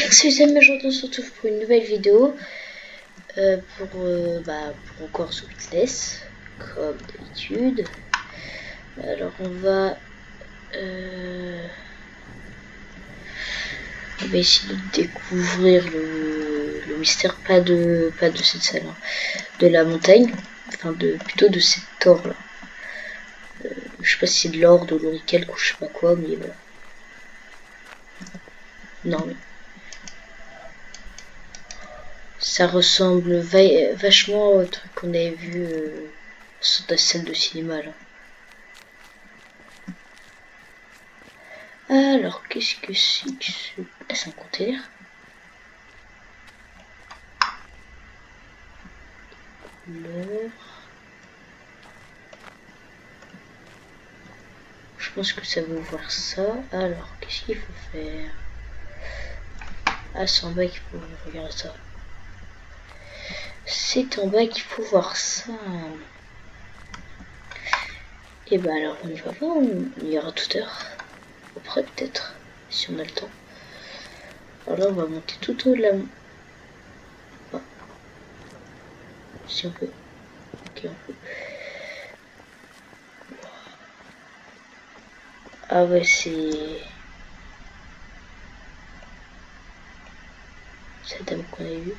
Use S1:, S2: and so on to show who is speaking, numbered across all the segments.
S1: Salut les amis, aujourd'hui on se retrouve pour une nouvelle vidéo pour encore sous Outlast, comme d'habitude. Alors on va essayer de découvrir le mystère, pas de cette salle, hein, de la montagne, enfin plutôt de cette or là. Je sais pas si c'est de l'or, de l'oricalque ou je sais pas quoi, mais voilà. Non mais ça ressemble vachement au truc qu'on avait vu sur la salle de cinéma là. Alors, qu'est-ce que c'est que ce... Ah, c'est un container. Couleur. Je pense que ça veut voir ça. Alors, qu'est-ce qu'il faut faire? Ah, c'est en bas qu'il faut regarder ça. C'est en bas qu'il faut voir ça. Et bah alors, on y va voir, on ira tout à l'heure. Après, peut-être, si on a le temps. Alors là, on va monter tout au haut de la... Ah. Si on peut. Ok, on peut. Ah ouais, c'est... cette dame qu'on a vue.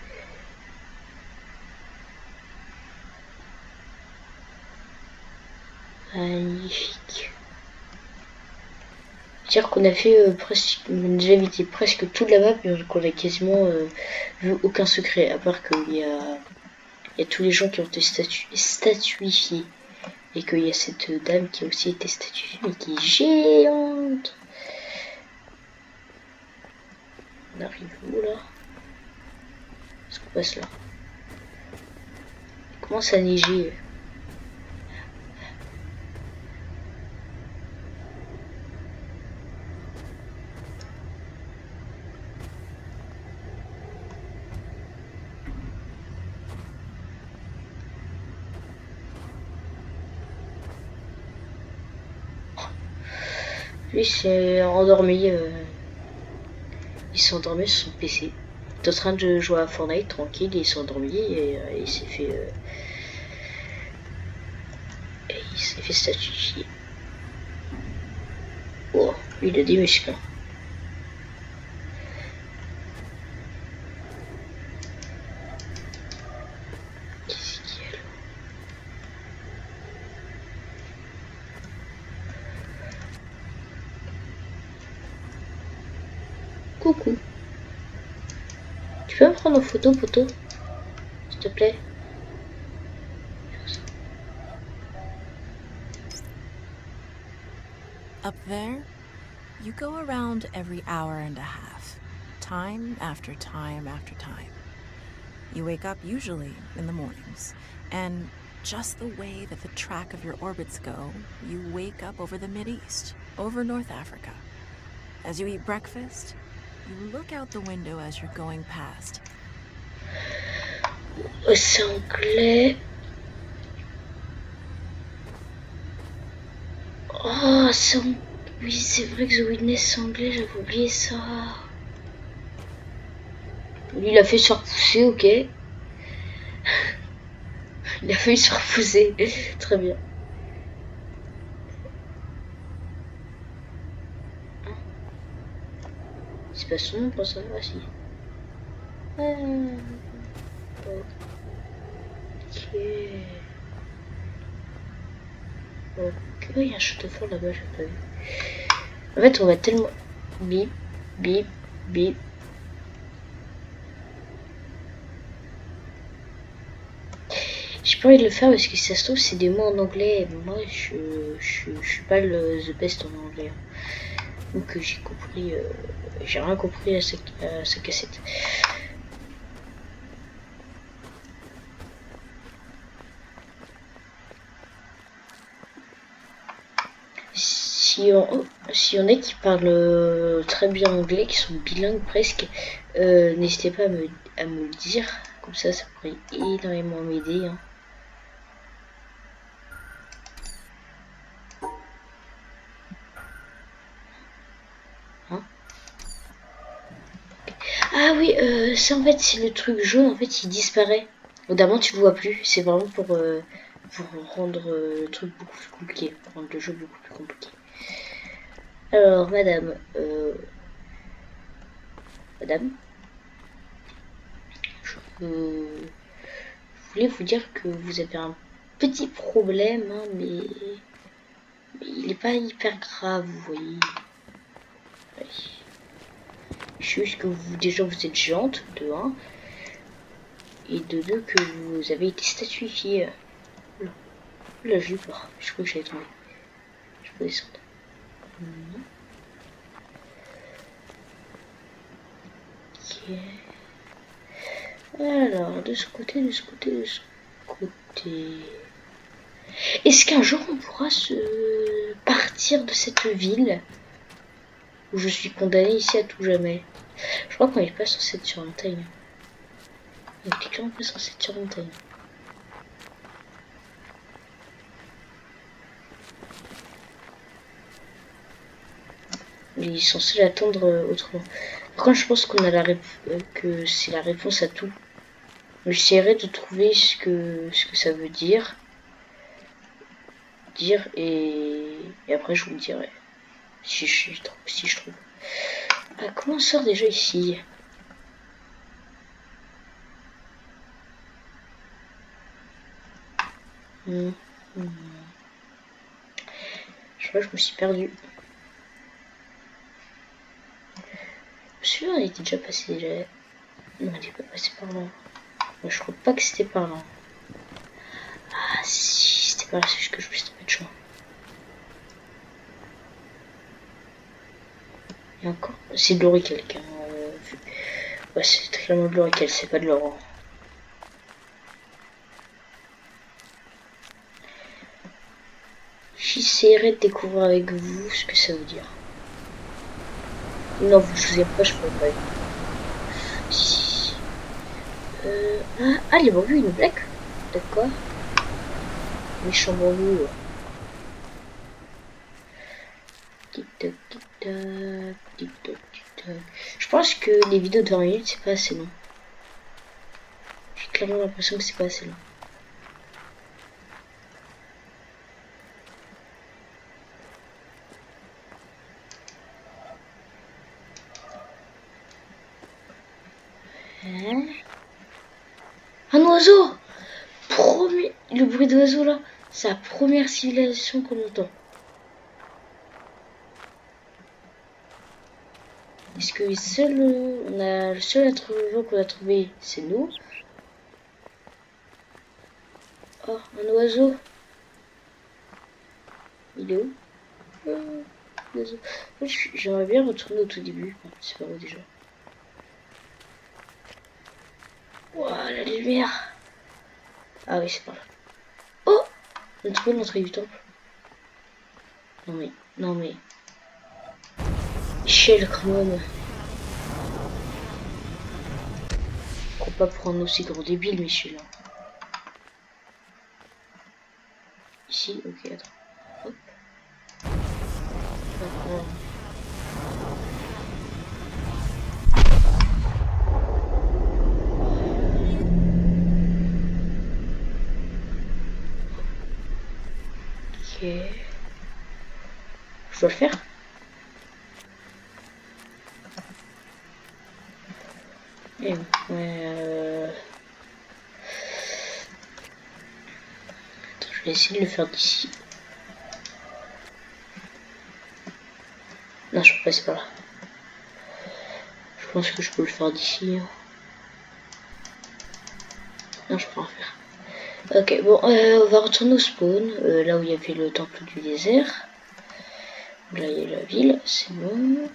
S1: Magnifique. C'est-à-dire qu'on a fait presque, on a déjà visité presque toute la map, mais qu'on a quasiment vu aucun secret, à part qu'il y a tous les gens qui ont été statuifiés, et qu'il y a cette dame qui a aussi été statuifiée, mais qui est géante. On arrive où là? Est-ce qu'on passe là? Il commence à neiger. Lui s'est endormi, il s'est endormi sur son PC. Il est en train de jouer à Fortnite tranquille, il s'est endormi et il s'est fait statuifier. Oh, il a des muscles. Qu'est-ce qu'il y a là? Coucou. Tu peux me prendre en photo, poteau? S'il te plaît?
S2: Up there, you go around every hour and a half, time after time after time. You wake up usually in the mornings, and just the way that the track of your orbits go, you wake up over the Mideast, over North Africa. As you eat breakfast, you look out the window as you're going past.
S1: C'est anglais. Oh, oui, c'est vrai que The Witness c'est anglais, j'avais oublié ça. Lui, il a fait se repousser, ok. Il a failli se repousser. Très bien. C'est pas son nom pour ça? Ah si. Ok. Ok, il y a un château fort là-bas, j'ai pas vu. En fait, on va tellement... Bip, bip, bip. J'ai pas envie de le faire parce que si ça se trouve, c'est des mots en anglais. Moi, je suis pas the best en anglais. Donc j'ai compris... j'ai rien compris à sa cassette. Si on est qui parlent très bien anglais, qui sont bilingues presque, n'hésitez pas à me le dire. Comme ça pourrait énormément m'aider. Hein. Hein? Ah oui, ça en fait, c'est le truc jaune, en fait, il disparaît. Au d'avant, tu le vois plus. C'est vraiment pour rendre le truc beaucoup plus compliqué. Pour rendre le jeu beaucoup plus compliqué. Alors, madame, madame, je voulais vous dire que vous avez un petit problème, hein, mais il n'est pas hyper grave, vous voyez. Ouais. Juste que vous, déjà, vous êtes géante, de 1, et de 2, que vous avez été statifié. Là, j'ai eu peur. Je crois que j'allais tomber. Je peux descendre. Non. Ok. Alors, de ce côté, de ce côté, de ce côté. Est-ce qu'un jour on pourra se partir de cette ville où je suis condamnée ici à tout jamais? Je crois qu'on n'est pas censé être sur montagne. On est clairement pas censé être sur montagne. Il est censé l'attendre autrement. Par contre, je pense qu'on a que c'est la réponse à tout. J'essaierai de trouver ce que ça veut dire. Et après je vous le dirai. Si je trouve. Ah, comment on sort déjà ici? Je crois que je me suis perdue. Celui-là, on était déjà passé déjà. Non, il est pas passé par là. Moi, je crois pas que c'était par là. Ah si, c'était par là, c'est juste que je me suis trompé de chemin. Et encore, c'est de l'orical qui a vu. Ouais, c'est clairement de l'orical, c'est pas de l'or. J'essaierai de découvrir avec vous ce que ça veut dire. Non, je vous ai pas, je peux pas. Si. Ah, les bambous, une blague. D'accord. Méchant bambou. Tic-tac, tic-tac, tic-tac, tic-tac. Je pense que les vidéos de 20 minutes, c'est pas assez long. J'ai clairement l'impression que c'est pas assez long. Hein? Un oiseau! Le bruit d'oiseau là, c'est la première civilisation qu'on entend. Est-ce que le seul être vivant qu'on a trouvé, c'est nous? Oh, un oiseau. Il est où? L'oiseau. J'aimerais bien retourner au tout début. C'est pas où déjà? Ouah, la lumière. Ah oui, c'est par là. Oh! On a trouvé l'entrée du temple. Non mais. Michel, quand même. Faut pas prendre aussi grand débile, Michel. Ici, ok, attends. Hop. D'accord. Ok. Je dois le faire? Eh, ouais, attends, je vais essayer de le faire d'ici. Non, je peux passer par là. Je pense que je peux le faire d'ici. Non, je peux en faire. Ok, bon, on va retourner au spawn, là où il y avait le temple du désert. Là, il y a la ville, c'est bon.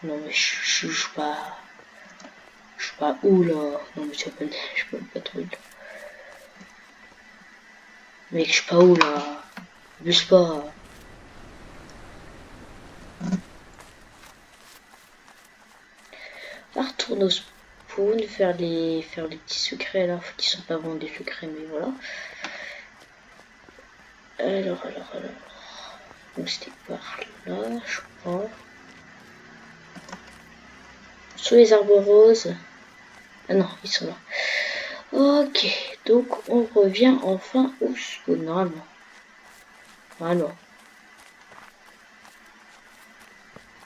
S1: Non, mais je suis pas... Je suis pas où, là? Non, mais tu vas pas... Je peux pas trouver là. Mec, je suis pas où, là? Abuse pas. On va retourner au spawn, faire les petits secrets, là, qui sont pas vraiment des secrets, mais voilà. Alors. Donc c'était par là, je crois. sous les arbres roses. Ah non, ils sont là. Ok, donc on revient enfin au spawn, normalement. Normalement.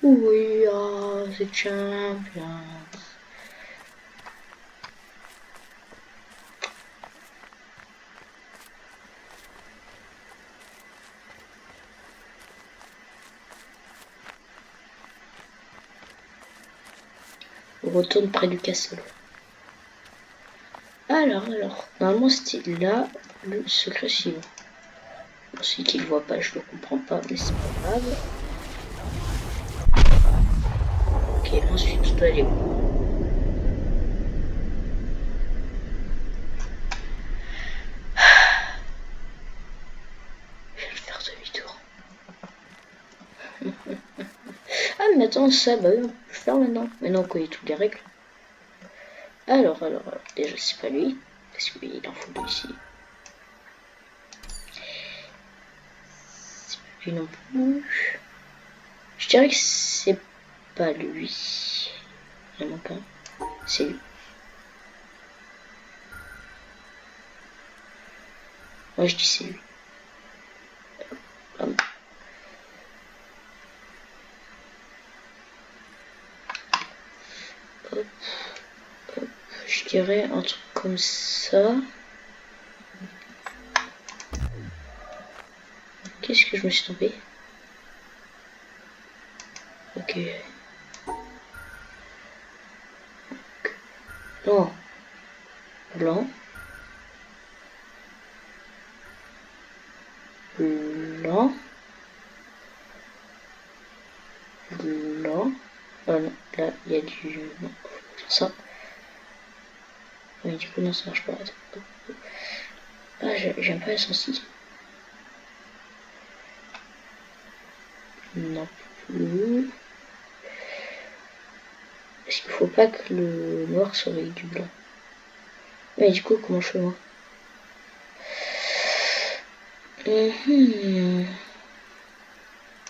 S1: We are the champions. On retourne près du castle. Alors, normalement c'était là le secret suivant. Bon, celui qui le voit pas, je le comprends pas, mais c'est pas grave. Ok, ensuite on doit aller où? Je vais faire demi-tour. Ah mais attends, ça, bah oui, on peut le faire maintenant. Maintenant qu'on est toutes les règles. Alors, déjà c'est pas lui, parce qu'il en faut deux ici. C'est pas lui non plus. Je dirais que c'est pas lui. Il y en manque un. C'est lui. Moi je dis c'est lui. Hop. Hop. Hop. Je dirais un truc comme ça. Qu'est-ce que je me suis trompé? Ok. Non. Blanc. Blanc. Blanc. Ah non, là il y a du... Non, ça. Oui, du coup non, ça marche pas. Ah, j'aime pas la sensi. Non plus. Parce qu'il faut pas que le noir soit avec du blanc. Mais du coup, comment je fais moi?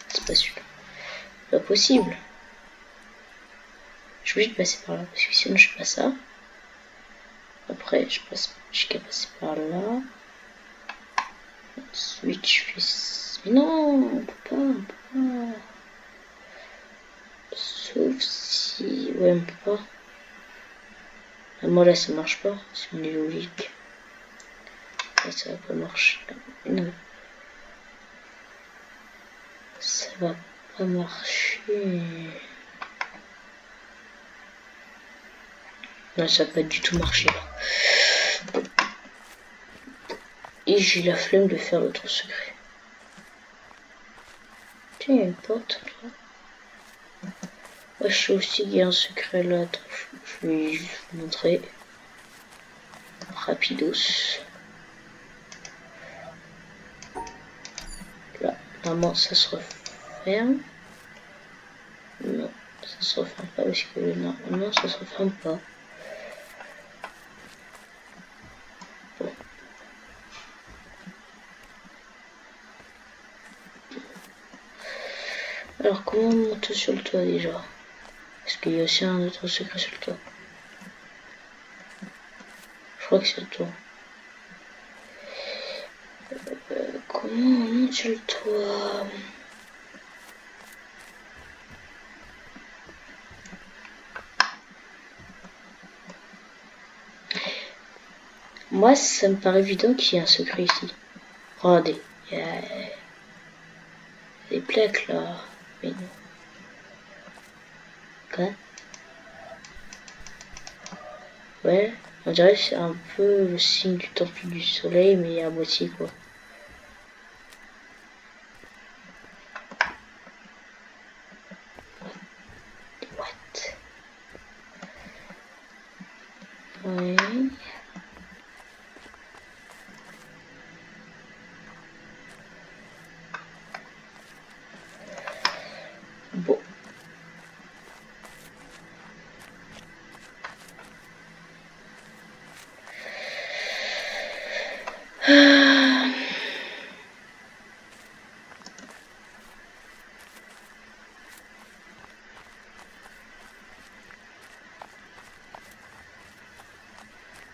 S1: C'est pas super. Pas possible. Je suis obligée de passer par là. Parce que sinon, je fais pas ça. Après, je qu'à passer par là. Ensuite, je fais... Mais non, on peut pas. Sauf si... Ouais, on peut pas. Ah, moi, là, ça marche pas. Si on est logique. Là, ça va pas marcher. Non. Ça va pas marcher. Non, ça va pas du tout marcher là. Et j'ai la flemme de faire l'autre secret. Tiens, il y a une porte là. Ouais, je sais aussi qu'il y a un secret là. Attends, je vais juste vous montrer. Rapidos. Là, normalement, ça se referme. Non, ça se referme pas parce que normalement, ça se referme pas. Bon. Alors, comment on monte sur le toit déjà? Parce qu'il y a aussi un autre secret sur le toit. Je crois que c'est le toit. Comment on monte sur le toit? Moi, ça me paraît évident qu'il y a un secret ici. Regardez, il y a des plaques là. Mais non. Quoi? Ouais, on dirait que c'est un peu le signe du temple du soleil, mais à moitié quoi. What? Ouais. Bon.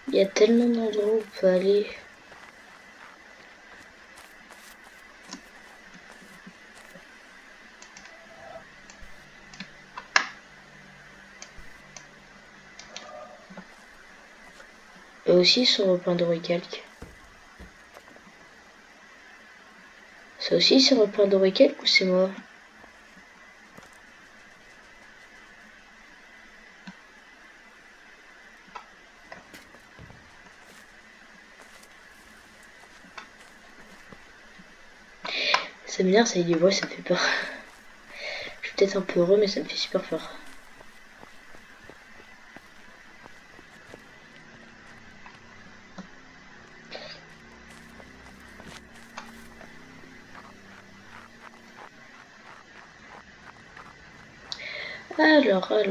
S1: Il y a tellement d'endroits où on peut aller. Eux aussi ils sont repeints doré calque. Ça aussi c'est repeint doré calque ou c'est moi? Ça m'énerve, ça y est des voix, ça me fait peur. Je suis peut-être un peu heureux mais ça me fait super peur. Alors.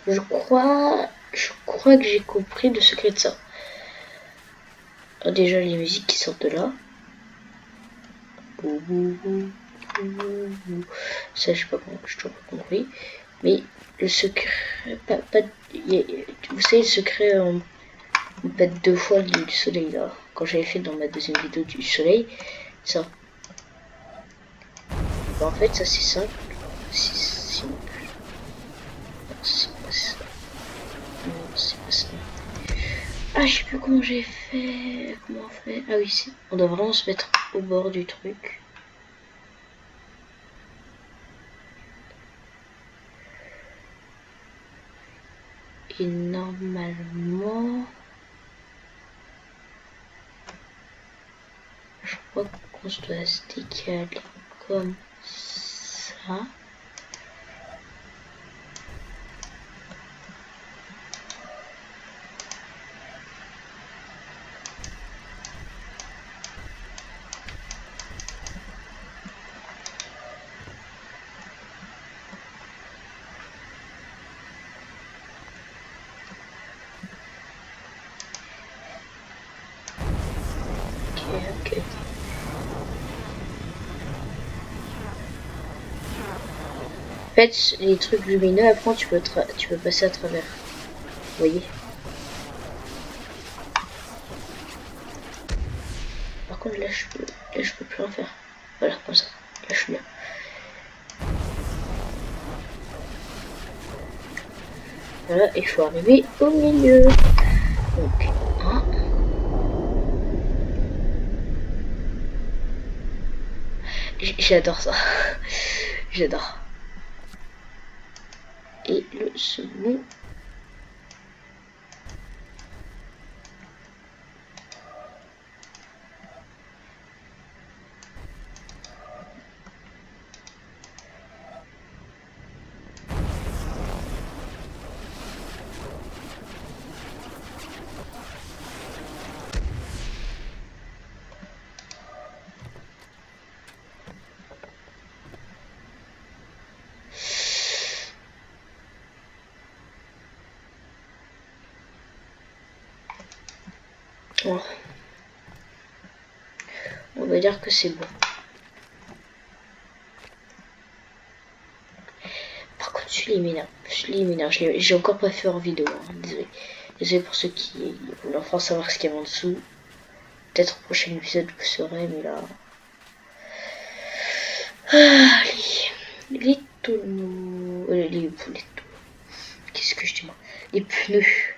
S1: Je crois que j'ai compris le secret de ça. Alors déjà les musiques qui sortent de là. Ça je sais pas comment, je toujours pas compris. Mais le secret, vous savez le secret, on pète 2 fois du soleil là. Quand j'avais fait dans ma deuxième vidéo du soleil, ça. Bah, en fait ça c'est simple. Si non plus. Non, c'est pas ça. Non, c'est pas ça. Ah, je sais plus comment j'ai fait. Comment on fait? Ah oui, si. On doit vraiment se mettre au bord du truc. Et normalement, je crois qu'on se doit se décaler comme ça. Ok. En fait, les trucs lumineux, après, tu peux passer à travers. Vous voyez? Par contre, là, je peux plus rien faire. Voilà, comme ça. Là, je suis bien. Voilà, il faut arriver au milieu. Donc, 1. J'adore ça. J'adore. Et le second. Voilà. On va dire que c'est bon. Par contre, celui-là, j'ai encore pas fait en vidéo. Hein. Désolé. Désolé pour ceux qui voulaient enfin savoir ce qu'il y avait en dessous. Peut-être au prochain épisode vous saurez, mais là. Ah, les tonneaux. Qu'est-ce que je dis moi? Les pneus.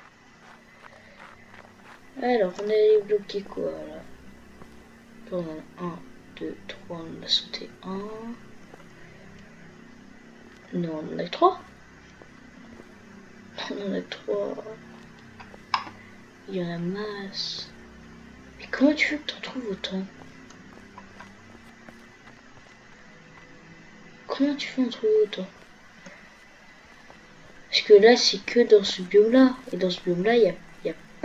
S1: Alors, on a bloqué quoi là? On en a 1, 2, 3, on a sauté 1. Non, on en a 3. On en a 3. Il y en a masse. Mais comment tu veux que t'en trouves autant? Comment tu fais en trouver autant? Parce que là, c'est que dans ce biome-là. Et dans ce biome-là, il n'y a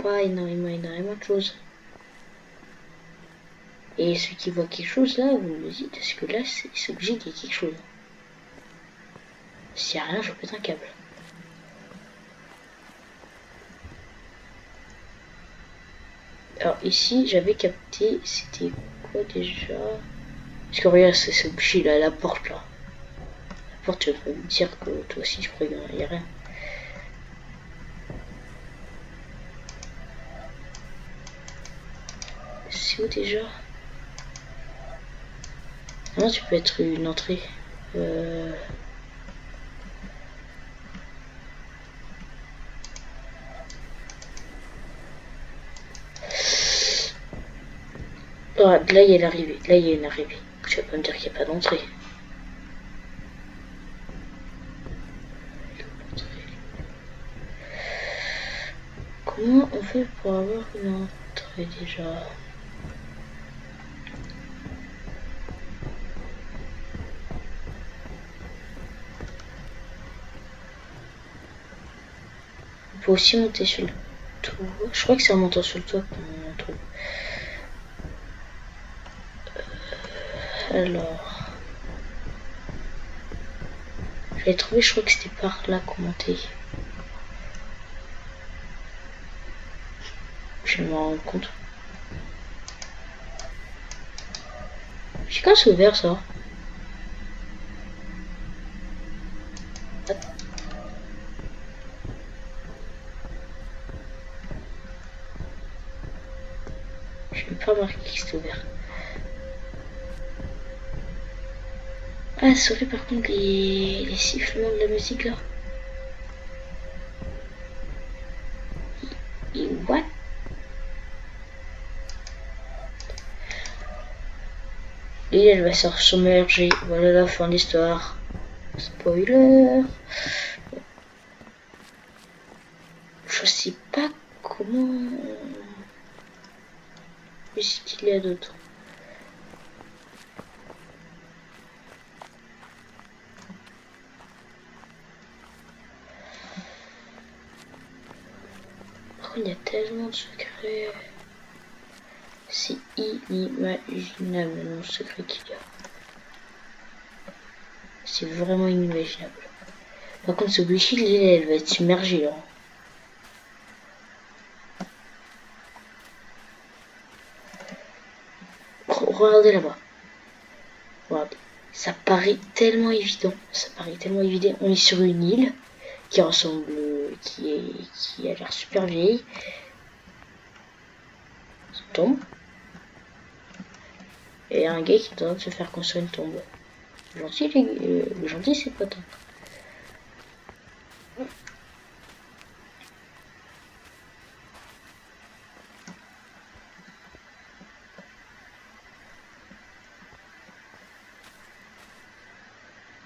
S1: pas énormément de choses. Et ceux qui voient quelque chose là, vous me dites, parce que là, c'est obligé qu'il y ait quelque chose. S'il n'y a rien, je pète un câble. Alors ici, j'avais capté, c'était quoi déjà? Parce que regarde, c'est obligé là, la porte là. La porte, tu vas me dire que toi aussi, je crois qu'il n'y a rien. c'est où déjà? Non, tu peux être une entrée. Ah, là, il y a l'arrivée. Là, il y a une arrivée. Tu vas pas me dire qu'il n'y a pas d'entrée. Comment on fait pour avoir une entrée déjà? On peut aussi monter sur le toit. Je crois que c'est en montant sur le toit qu'on trouve. Alors, j'avais trouvé, je crois que c'était par là qu'on montait. Je vais me rendre compte. C'est quand c'est ouvert ça? Je n'ai pas remarqué que c'était ouvert. Ah, sorry par contre les sifflements de la musique là. Et what? Et elle va se submerger. Voilà la fin de l'histoire. Spoiler. Je sais pas comment. Qu'est-ce qu'il y a d'autre? Par contre, il y a tellement de secrets. C'est inimaginable le secret qu'il y a. C'est vraiment inimaginable. Par contre, ce Bullshit, elle va être submergée là. Regardez là-bas. Regardez. Ça paraît tellement évident. Ça paraît tellement évident. On est sur une île qui ressemble, qui a l'air super vieille. Une tombe. Et un gars qui est en train de se faire construire une tombe. Le gentil, le gentil, c'est pas tant.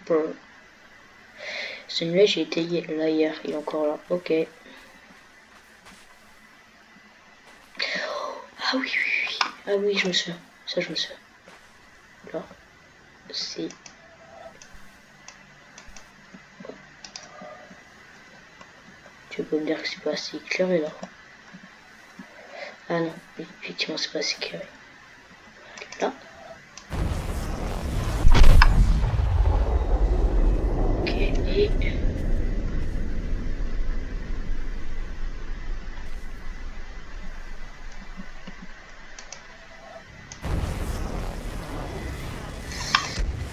S1: Bon. Celui-là, j'ai été là hier. Il est encore là. Ok. Ah oui, oui, oui. Ah oui, je me souviens. Ça, je me souviens. Là, c'est... Tu peux me dire que c'est pas assez éclairé là. Ah non, effectivement, c'est pas assez éclairé. Là. Ok, et...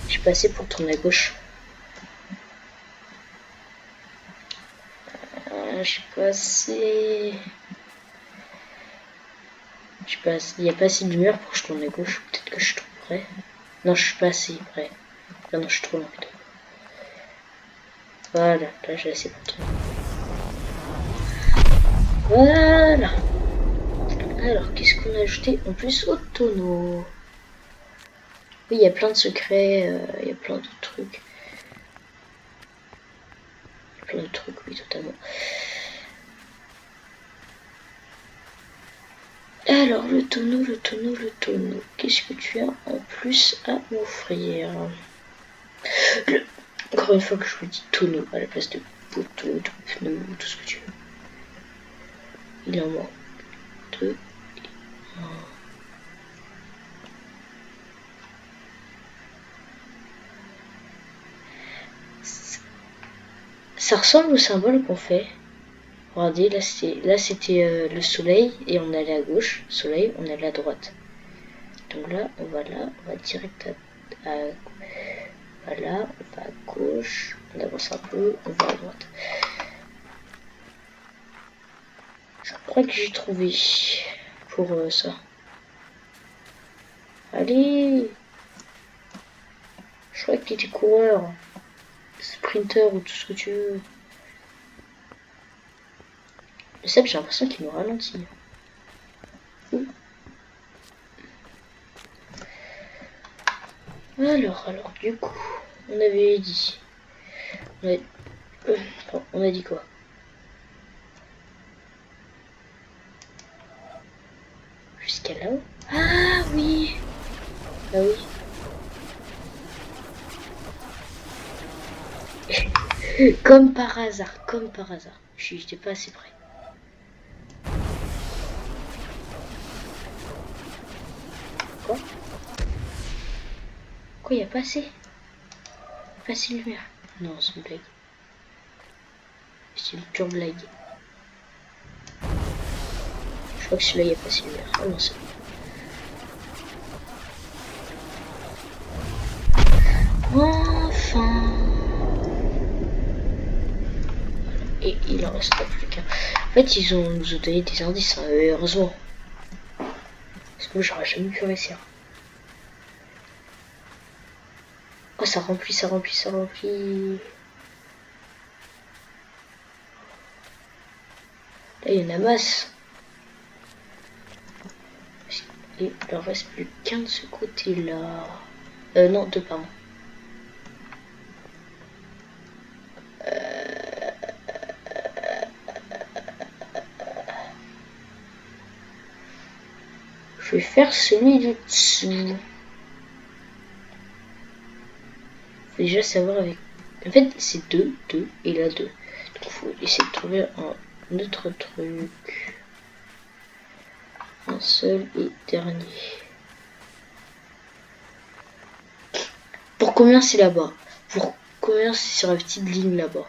S1: J'ai passé pour tourner à gauche. J'ai passé... Il n'y a pas assez de lumière pour que je tourne à gauche. Peut-être que je suis trop près. Non, je suis pas assez près. Ah non, je suis trop loin plutôt. Voilà, là j'ai assez pour tourner. Voilà. Alors, qu'est-ce qu'on a ajouté en plus au tonneau? Oui, il y a plein de secrets, il y a plein de trucs. Plein de trucs, oui, totalement. Alors, le tonneau, le tonneau, le tonneau. Qu'est-ce que tu as en plus à m'offrir? Encore une fois que je vous dis tonneau à la place de poteau, de pneu, tout ce que tu veux. Il en manque 2 et 1. Ça ressemble au symbole qu'on fait. Regardez, là c'était le soleil et on allait à gauche. Soleil, on allait à droite. Donc là, on va direct voilà, on va à gauche, on avance un peu, on va à droite. Je crois que j'ai trouvé pour ça. Allez. Je crois qu'il était coureur. Sprinter ou tout ce que tu veux. Le Seb, j'ai l'impression qu'il nous ralentit. Alors, du coup, on avait dit. On a dit quoi? Jusqu'à là-haut? Ah oui! Ah oui. Comme par hasard, comme par hasard. J'étais pas assez près. Quoi? Quoi, y a pas assez? Pas assez de lumière. Non, c'est une blague. C'est une pure blague. Je crois que celui-là, y a pas assez de lumière. Ah non, c'est bon. Enfin. Et il en restera plus qu'un. En fait, ils nous ont donné des indices, hein, heureusement. Parce que moi, j'aurais jamais pu réussir. Oh, ça remplit, ça remplit, ça remplit. Là, il y en a masse. Et il en reste plus qu'un de ce côté-là. Non, deux, pardon. Je vais faire celui du dessous. Faut déjà savoir avec... En fait, c'est deux, et là 2. Donc, faut essayer de trouver un autre truc. Un seul et dernier. Pour combien c'est là-bas? Pour combien c'est sur la petite ligne là-bas?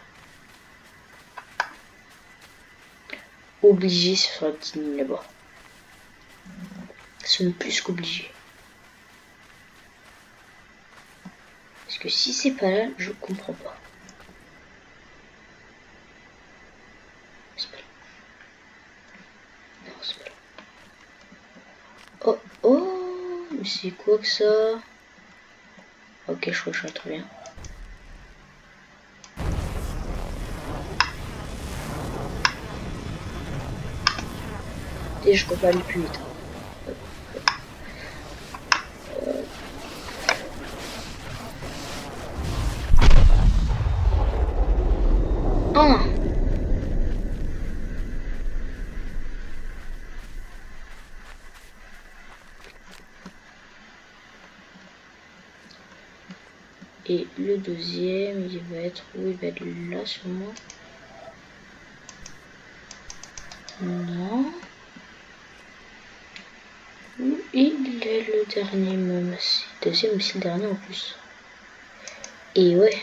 S1: Obligé sur la petite ligne là-bas. Ce n'est plus qu'obligé. Parce que si c'est pas là, je comprends pas. C'est pas là. Non, c'est pas là. Oh, oh, mais c'est quoi que ça? Ok, je crois que je très bien. Et je peux pas aller plus vite. Ah! Et le deuxième, il va être où? Il va être là sûrement. Non. Où il est le dernier même? C'est le deuxième aussi le dernier en plus. Et ouais.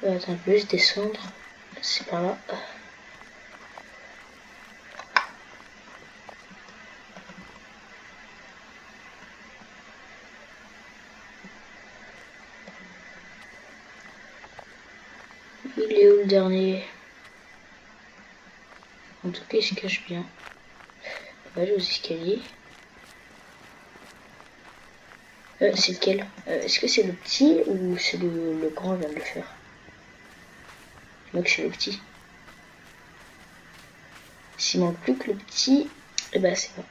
S1: Attends, je vais juste descendre. C'est par là. Il est où le dernier? En tout cas, il se cache bien. On va aller aux escaliers. C'est lequel? Est-ce que c'est le petit ou c'est le grand qui vient de le faire? Donc c'est le petit. S'il manque plus que le petit, et ben c'est bon.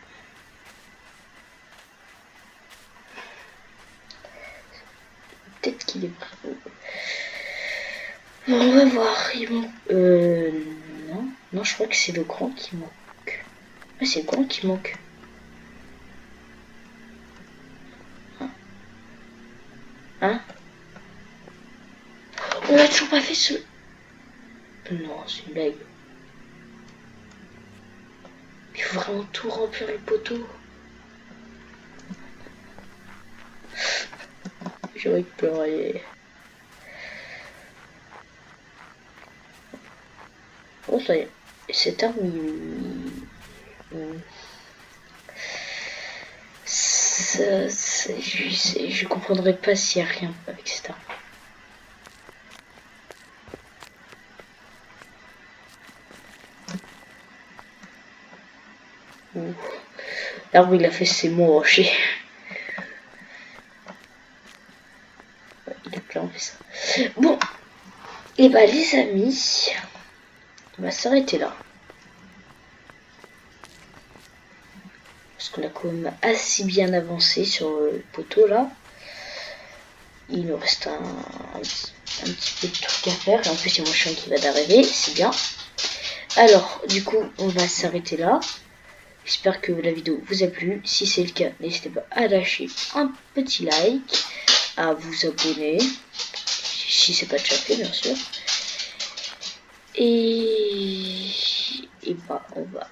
S1: Peut-être qu'il est prêt. On va voir. Il manque. Non. Non, je crois que c'est le grand qui manque. Ah, c'est le grand qui manque. Hein? On a toujours pas fait ce... Non, c'est une blague. Il faut vraiment tout remplir le poteau. J'ai envie de pleurer. Oh, ça y est. Cet arbre, je comprendrais pas s'il y a rien avec cet arbre. L'arbre il a fait ses mots rocher. Il a clairement fait ça. Bon, et bah les amis, on va s'arrêter là. Parce qu'on a quand même assez bien avancé sur le poteau là. Il nous reste un petit peu de trucs à faire. Et en plus, il y a mon chien qui va d'arriver, c'est bien. Alors, du coup, on va s'arrêter là. J'espère que la vidéo vous a plu. Si c'est le cas, n'hésitez pas à lâcher un petit like, à vous abonner, si c'est pas déjà fait, bien sûr. Et bah, on va...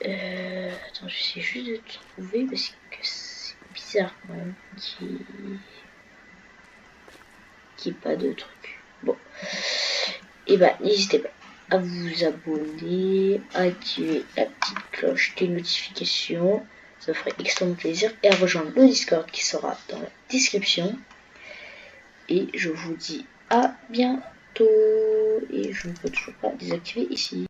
S1: Attends, j'essaie juste de trouver parce que c'est bizarre quand même qu'il n'y ait pas de truc. Bon. Et bah, n'hésitez pas à vous abonner, à activer la petite cloche des notifications, ça ferait extrêmement plaisir, et à rejoindre le Discord qui sera dans la description. Et je vous dis à bientôt, et je ne peux toujours pas désactiver ici.